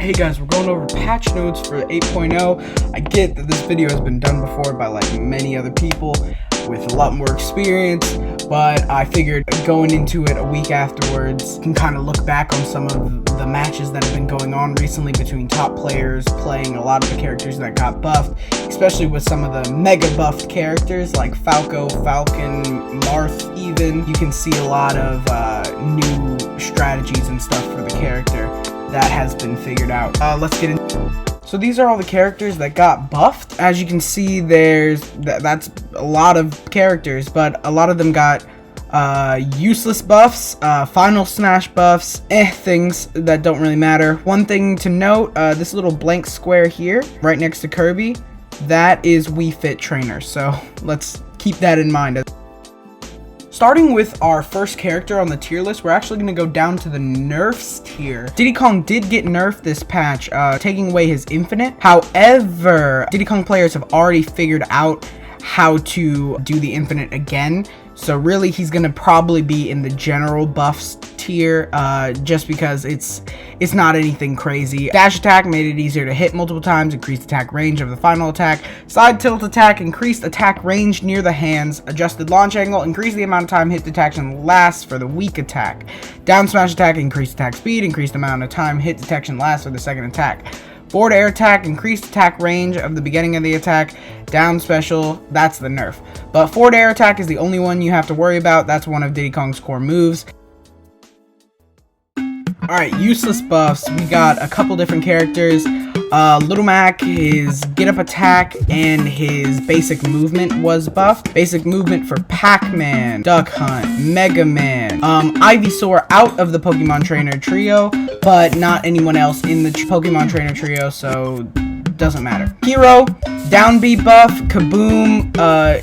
Hey guys, we're going over patch notes for 8.0. I get that this video has been done before by like many other people with a lot more experience, but I figured going into it a week afterwards can kind of look back on some of the matches that have been going on recently between top players playing a lot of the characters that got buffed, especially with some of the mega buffed characters like Falco, Falcon, Marth even. You can see a lot of new strategies and stuff for the character that has been figured out. Let's get into. So these are all the characters that got buffed. As you can see, that's a lot of characters, but a lot of them got useless buffs, final smash buffs, things that don't really matter. One thing to note, this little blank square here, right next to Kirby, that is Wii Fit Trainer. So let's keep that in mind. Starting with our first character on the tier list, we're actually going to go down to the nerfs tier. Diddy Kong did get nerfed this patch, taking away his infinite. However, Diddy Kong players have already figured out how to do the infinite again. So really, he's going to probably be in the general buffs tier, just because it's not anything crazy. Dash attack made it easier to hit multiple times, increased attack range of the final attack. Side tilt attack increased attack range near the hands. Adjusted launch angle increased the amount of time hit detection lasts for the weak attack. Down smash attack increased attack speed, increased amount of time hit detection lasts for the second attack. Forward air attack increased attack range of the beginning of the attack. Down special, that's the nerf. But forward air attack is the only one you have to worry about. That's one of Diddy Kong's core moves. Alright, useless buffs. We got a couple different characters. Little Mac, his get up attack and his basic movement was buffed. Basic movement for Pac-Man, Duck Hunt, Mega Man, Ivysaur out of the Pokemon Trainer trio, but not anyone else in the Pokemon Trainer trio, so doesn't matter. Hero, down B buff, Kaboom,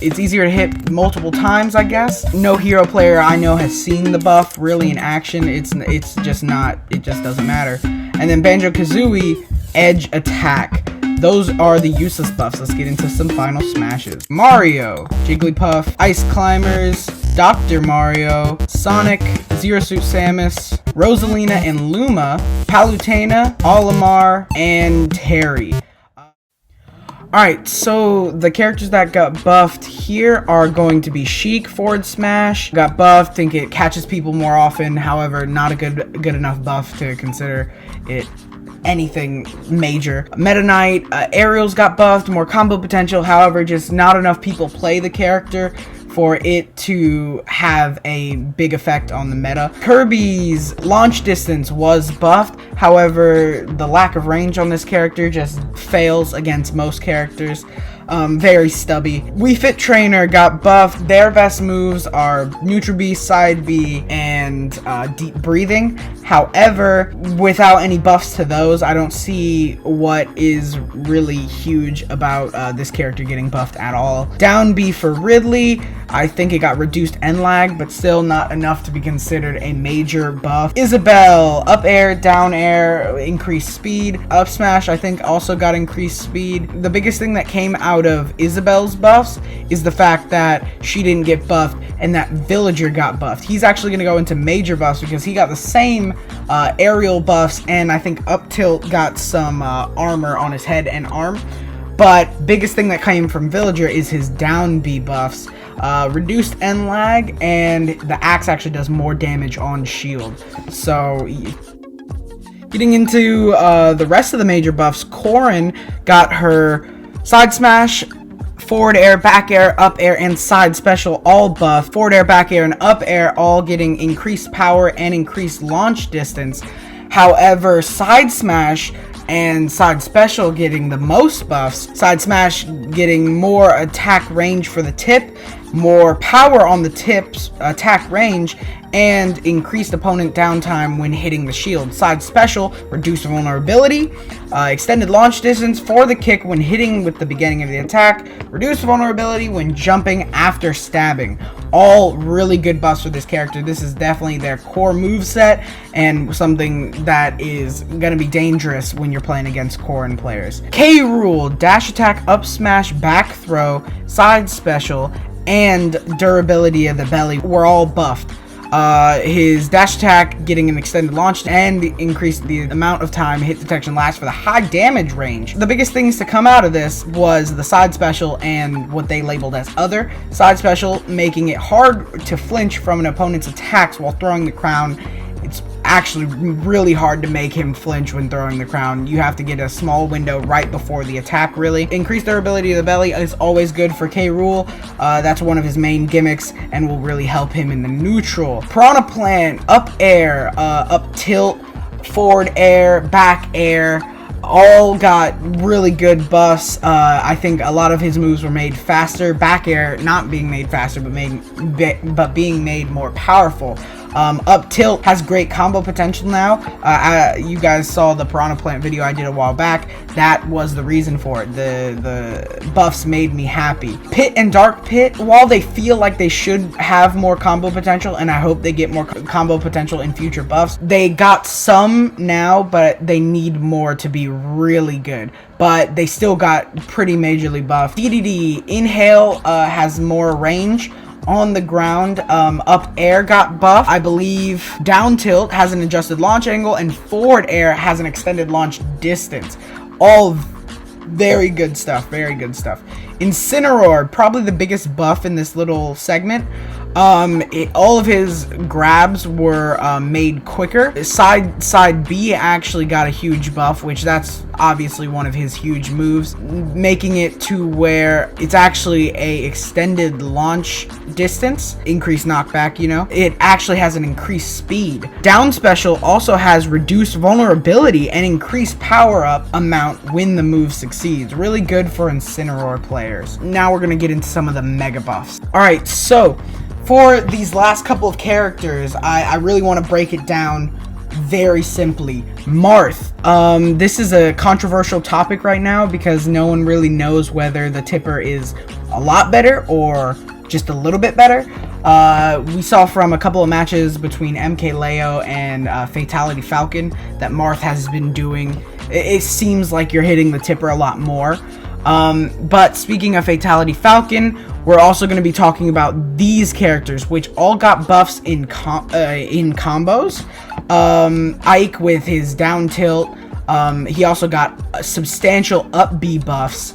it's easier to hit multiple times, I guess. No hero player I know has seen the buff really in action. It just doesn't matter. And then Banjo-Kazooie, edge attack. Those are the useless buffs. Let's get into some final smashes. Mario, Jigglypuff, Ice Climbers, Dr. Mario, Sonic, Zero Suit Samus, Rosalina and Luma, Palutena, Olimar, and Terry. Alright, so the characters that got buffed here are going to be Sheik, forward smash, got buffed, think it catches people more often, however, not a good enough buff to consider it anything major. Meta Knight, Aerials got buffed, more combo potential, however, just not enough people play the character for it to have a big effect on the meta. Kirby's launch distance was buffed, however, the lack of range on this character just fails against most characters. Very stubby. Wii Fit Trainer got buffed. Their best moves are Neutral B, Side B, and Deep Breathing. However, without any buffs to those, I don't see what is really huge about this character getting buffed at all. Down B for Ridley. I think it got reduced end lag, but still not enough to be considered a major buff. Isabelle, up air, down air, increased speed. Up smash, I think, also got increased speed. The biggest thing that came out of Isabelle's buffs is the fact that she didn't get buffed and that Villager got buffed. He's actually going to go into major buffs because he got the same aerial buffs, and I think up tilt got some armor on his head and arm. But biggest thing that came from Villager is his down B buffs. Reduced end lag, and the axe actually does more damage on shield. So getting into the rest of the major buffs, Corrin got her side smash, forward air, back air, up air, and side special all buff. Forward air, back air, and up air all getting increased power and increased launch distance. However, side smash and side special getting the most buffs. Side smash getting more attack range for the tip, more power on the tip's attack range, and increased opponent downtime when hitting the shield. Side special, reduced vulnerability, extended launch distance for the kick when hitting with the beginning of the attack, reduced vulnerability when jumping after stabbing. All really good buffs for this character. This is definitely their core moveset and something that is going to be dangerous when you're playing against Corrin players. K. Rool, dash attack, up smash, back throw, side special, and durability of the belly were all buffed. His dash attack getting an extended launch and increase the amount of time hit detection lasts for the high damage range. The biggest things to come out of this was the side special and what they labeled as other. Side special making it hard to flinch from an opponent's attacks while throwing the crown. It's actually really hard to make him flinch when throwing the crown. You have to get a small window right before the attack, really. Increased durability of the belly is always good for K. Rool. That's one of his main gimmicks and will really help him in the neutral. Piranha Plant, up air, up tilt, forward air, back air, all got really good buffs. I think a lot of his moves were made faster. Back air not being made faster, but being made more powerful. Up tilt has great combo potential now. You guys saw the Piranha Plant video I did a while back. That was the reason for it. The buffs made me happy. Pit and Dark Pit, while they feel like they should have more combo potential, and I hope they get more combo potential in future buffs, they got some now, but they need more to be really good. But they still got pretty majorly buffed. DDD, Inhale has more range on the ground. Up air got buffed. I believe down tilt has an adjusted launch angle, and forward air has an extended launch distance. All very good stuff. Very good stuff. Incineroar, probably the biggest buff in this little segment. All of his grabs were made quicker. Side B actually got a huge buff, which that's obviously one of his huge moves, making it to where it's actually a extended launch distance, increased knockback, you know. It actually has an increased speed. Down special also has reduced vulnerability and increased power up amount when the move succeeds. Really good for Incineroar players. Now we're gonna get into some of the mega buffs. Alright, so for these last couple of characters, I really want to break it down very simply. Marth. This is a controversial topic right now because no one really knows whether the Tipper is a lot better or just a little bit better. We saw from a couple of matches between MKLeo and Fatality Falcon that Marth has been doing. It seems like you're hitting the Tipper a lot more. But speaking of Fatality Falcon, we're also going to be talking about these characters, which all got buffs in combos. Ike with his down tilt. He also got substantial up B buffs,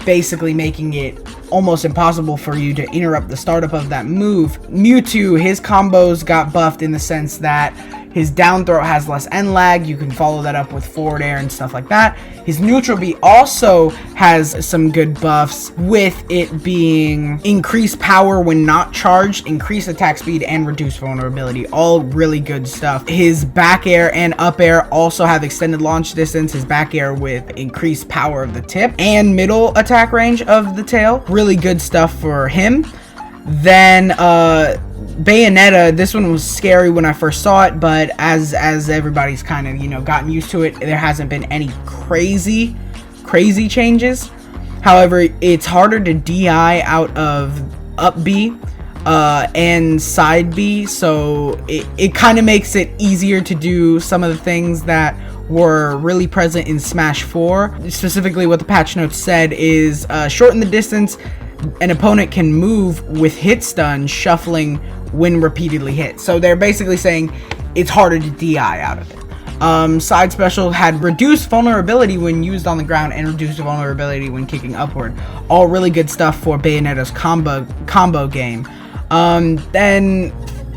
basically making it almost impossible for you to interrupt the startup of that move. Mewtwo, his combos got buffed in the sense that his down throw has less end lag. You can follow that up with forward air and stuff like that. His neutral B also has some good buffs, with it being increased power when not charged, increased attack speed, and reduced vulnerability. All really good stuff. His back air and up air also have extended launch distance. His back air with increased power of the tip and middle attack range of the tail. Really good stuff for him. Then Bayonetta, this one was scary when I first saw it, but as everybody's kind of, you know, gotten used to it, there hasn't been any crazy changes. However, it's harder to DI out of up B and side B, so it kind of makes it easier to do some of the things that were really present in Smash 4. Specifically, what the patch notes said is shorten the distance an opponent can move with hit stun shuffling when repeatedly hit. So they're basically saying it's harder to DI out of it. Side special had reduced vulnerability when used on the ground and reduced vulnerability when kicking upward. All really good stuff for Bayonetta's combo game. Then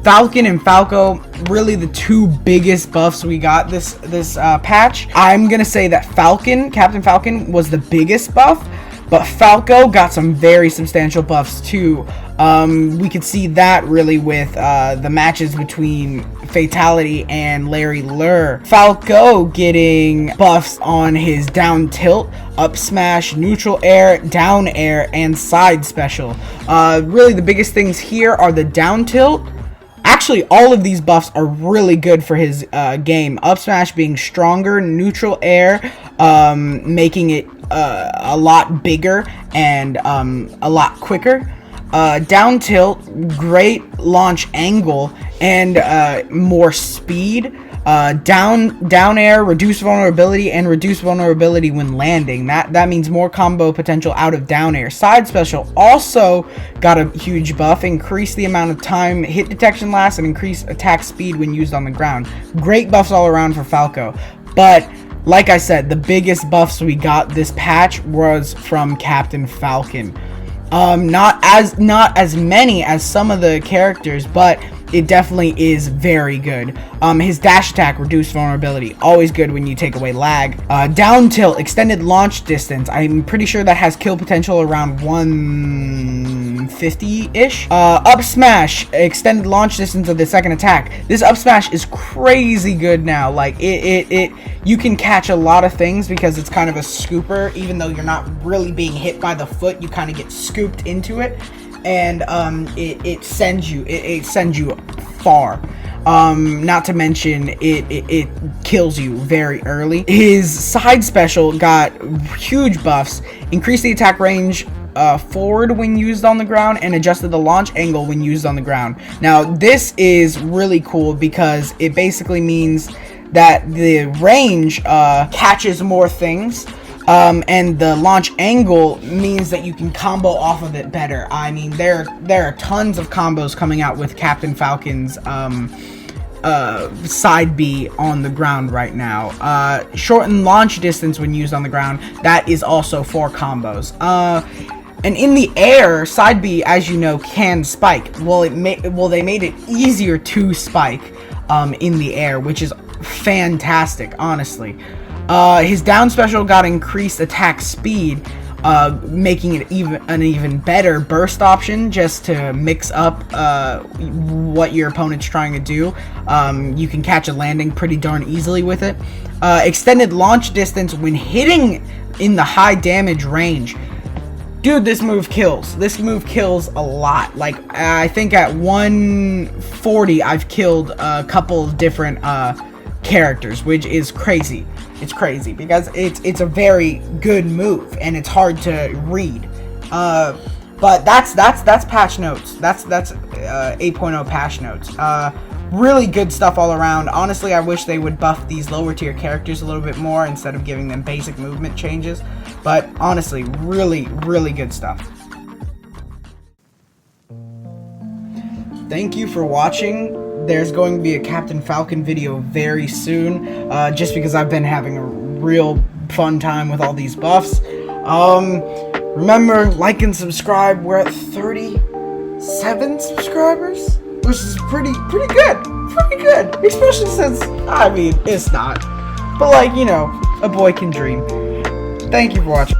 Falcon and Falco, really the two biggest buffs we got this patch. I'm gonna say that Captain Falcon was the biggest buff, but Falco got some very substantial buffs too. We could see that really with the matches between Fatality and Larry Lurr. Falco getting buffs on his down tilt, up smash, neutral air, down air, and side special. Really the biggest things here are the down tilt. Actually, all of these buffs are really good for his game. Up smash being stronger, neutral air making it a lot bigger and a lot quicker. Down tilt, great launch angle and more speed. Down air, reduce vulnerability, and reduce vulnerability when landing. That means more combo potential out of down air. Side special also got a huge buff. Increase the amount of time hit detection lasts and increase attack speed when used on the ground. Great buffs all around for Falco. But like I said, the biggest buffs we got this patch was from Captain Falcon. Not as many as some of the characters, but it definitely is very good. His dash attack, reduced vulnerability, always good when you take away lag. Down tilt, extended launch distance. I'm pretty sure that has kill potential around 150-ish. Up smash, extended launch distance of the second attack. This up smash is crazy good now. Like you can catch a lot of things because it's kind of a scooper. Even though you're not really being hit by the foot, you kind of get scooped into it. And it sends you far. Not to mention it kills you very early. His side special got huge buffs, increased the attack range forward when used on the ground, and adjusted the launch angle when used on the ground. Now this is really cool because it basically means that the range catches more things. And the launch angle means that you can combo off of it better. I mean, there are tons of combos coming out with Captain Falcon's side B on the ground right now. Shorten launch distance when used on the ground. That is also 4 combos. And in the air, side B, as you know, can spike. Well, they made it easier to spike in the air, which is fantastic, honestly. His down special got increased attack speed, making it an even better burst option just to mix up what your opponent's trying to do. You can catch a landing pretty darn easily with it. Extended launch distance when hitting in the high damage range. Dude, this move kills. This move kills a lot. Like, I think at 140, I've killed a couple different characters, which is crazy. It's crazy because it's a very good move and it's hard to read. But that's patch notes. That's 8.0 patch notes. Really good stuff all around. Honestly, I wish they would buff these lower tier characters a little bit more instead of giving them basic movement changes. But honestly, really good stuff. Thank you for watching. There's going to be a Captain Falcon video very soon, just because I've been having a real fun time with all these buffs. Remember, like and subscribe. We're at 37 subscribers, which is pretty good. Pretty good, especially since, I mean, it's not. But like, you know, a boy can dream. Thank you for watching.